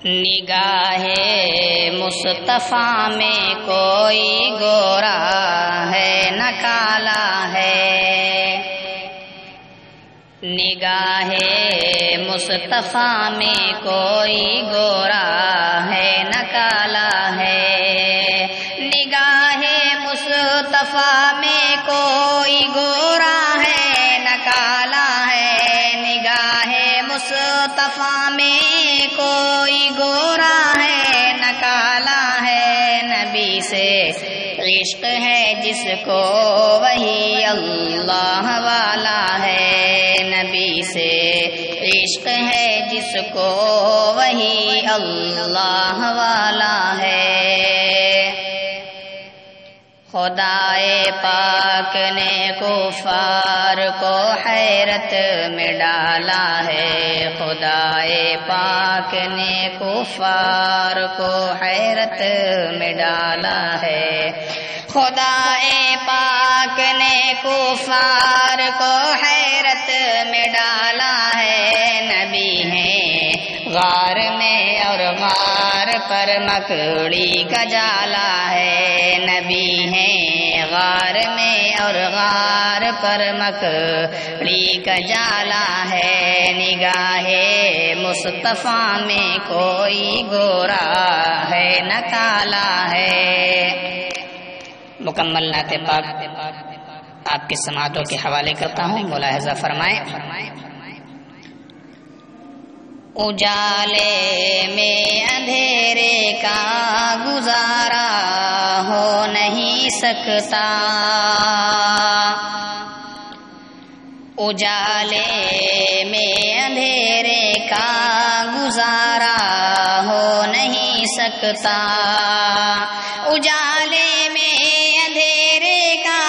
نگاہ مصطفیٰ میں کوئی گورا ہے نہ کالا ہے، نگاہ مصطفیٰ میں کوئی گورا ہے نہ کالا ہے، نگاہ مصطفیٰ میں کوئی گورا ہے نہ کالا ہے، نگاہ مصطفیٰ میں کوئی گورا ہے نہ کالا ہے، نبی سے عشق ہے جس کو وہی اللہ والا ہے، نبی سے عشق ہے جس کو وہی اللہ والا ہے۔ خدائے پاک نے کفار کو حیرت میں ڈالا ہے، خدائے پاک نے کفار کو حیرت میں ڈالا ہے، خدائے پاک نے کفار کو حیرت میں ڈالا ہے، نبی ہیں غار میں اور غار پر مکڑی کا جالا ہے، نبی ہیں غار میں اور غار پر مکڑی کا جالا ہے، نگاہ مصطفیٰ میں کوئی گورا ہے نہ کالا ہے۔ مکمل نعت پاک آپ کی سماعتوں کے حوالے کرتا ہوں، ملاحظہ فرمائیں۔ اجالے میں اندھیرے کا گزارا ہو نہیں سکتا، اجالے میں اندھیرے کا گزارا ہو نہیں سکتا، اجالے میں اندھیرے کا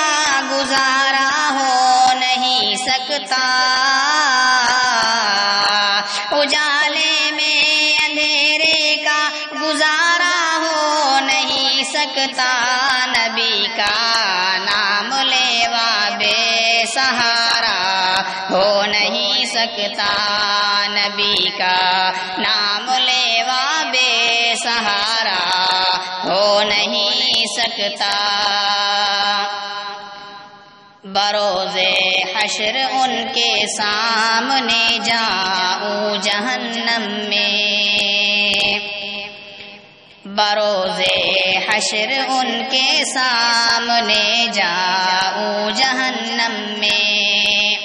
گزارا ہو نہیں سکتا، اجالے میں اندھیرے کا گزارا ہو نہیں سکتا، نبی کا نام لیوا بے سہارا ہو نہیں سکتا، نبی کا نام لیوا بے سہارا ہو نہیں سکتا، بروز حشر ان کے سامنے جاؤں جہنم میں، بروز حشر ان کے سامنے جاؤں جہنم میں،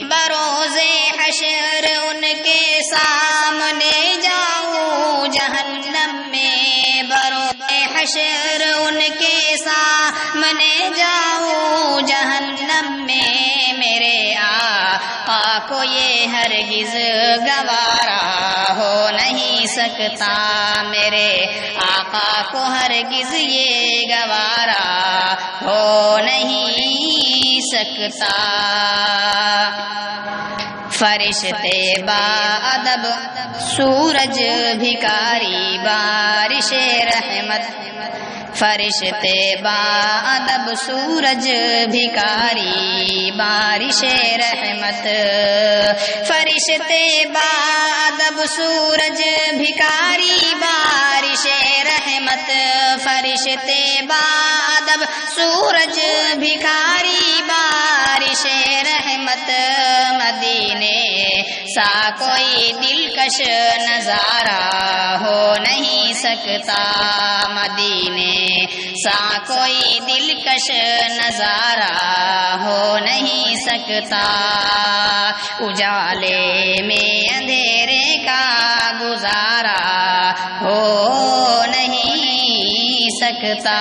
بروز حشر ان کے سامنے جاؤں جہنم میں، بروز حشر ان کے سامنے جاؤں جہنم میں، میرے آقا کو یہ ہرگز گوارا ہو نہیں سکتا، میرے آقا کو ہرگز یہ گوارا ہو نہیں سکتا، فرشتے با ادب سورج بھکاری بارش رحمت، فرشتے با ادب سورج بھکاری بارش رحمت، فرشتے با ادب سورج بھکاری بارش رحمت، فرشتے با ادب سورج بھکاری بارش رحمت، مدینے سا کوئی دلکش نظارہ ہو نہیں سکتا، مدینے سا کوئی دلکش نظارہ ہو نہیں سکتا، اجالے میں اندھیرے کا گزارا ہو نہیں سکتا،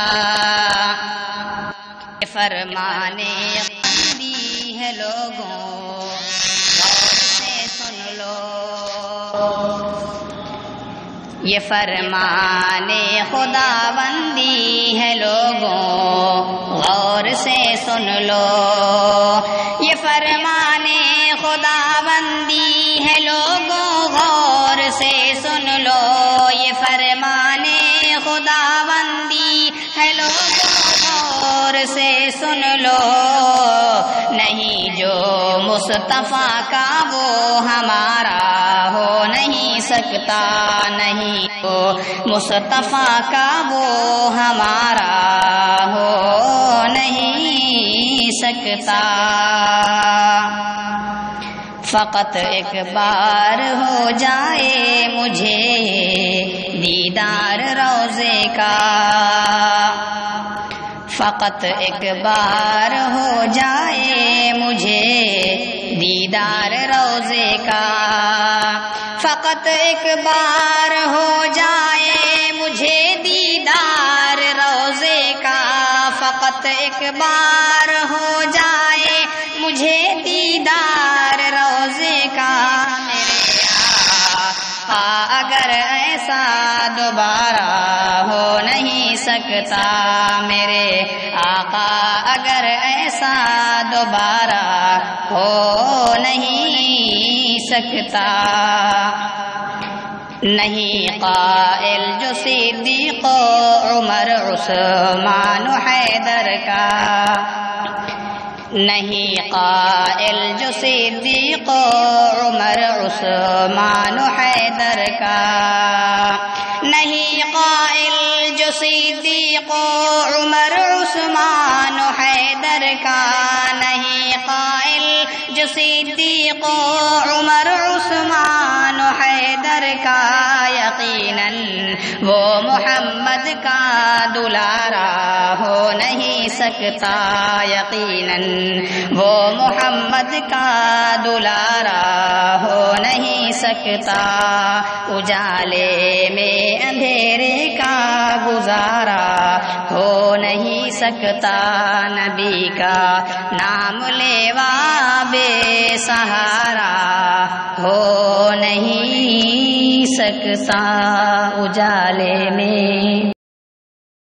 فرمانے بندی ہے لوگوں غور سے سن لو، یہ فرمانے خدا بندی ہے لوگوں غور سے سن لو، یہ فرمانے خدا بندی ہے لوگوں غور سے سن لو، یہ فرمانے خدا بندی ہے لوگوں غور سے سن لو، نہیں جو مصطفیٰ کا وہ ہمارا ہو نہیں سکتا، نہیں مصطفیٰ کا وہ ہمارا ہو نہیں سکتا. فقط ایک بار ہو جائے مجھے دیدار روضے کا. فقط ایک بار ہو جائے مجھے دیدار روضے کا. فقط ایک بار ہو جائے مجھے دیدار روضے کا. فقط ایک بار ہو جائے مجھے دیدار روضے کا. اگر ایسا دوبارہ ہو نہیں سکتا میرے آقا, اگر ایسا دوبارہ ہو نہیں سکتا. نہیں قائل جو صدیق عمر عثمان حیدر کا. نہیں قائل جو صدیق عمر عثمان حیدر کا. نہیں قائل جو صدیق عمر عثمان حیدر کا. نہیں قائل جو صدیق عمر عثمان حیدر کا. یقیناً وہ محمد کا دلارا ہو نہیں سکتا. یقیناً وہ محمد کا دلارا ہو نہیں سکتا. اجالے میں اندھیرے کا گزارا ہو نہیں سکتا. نبی کا نام لیوا بے سہارا ہو نہیں سکتا. اجالے میں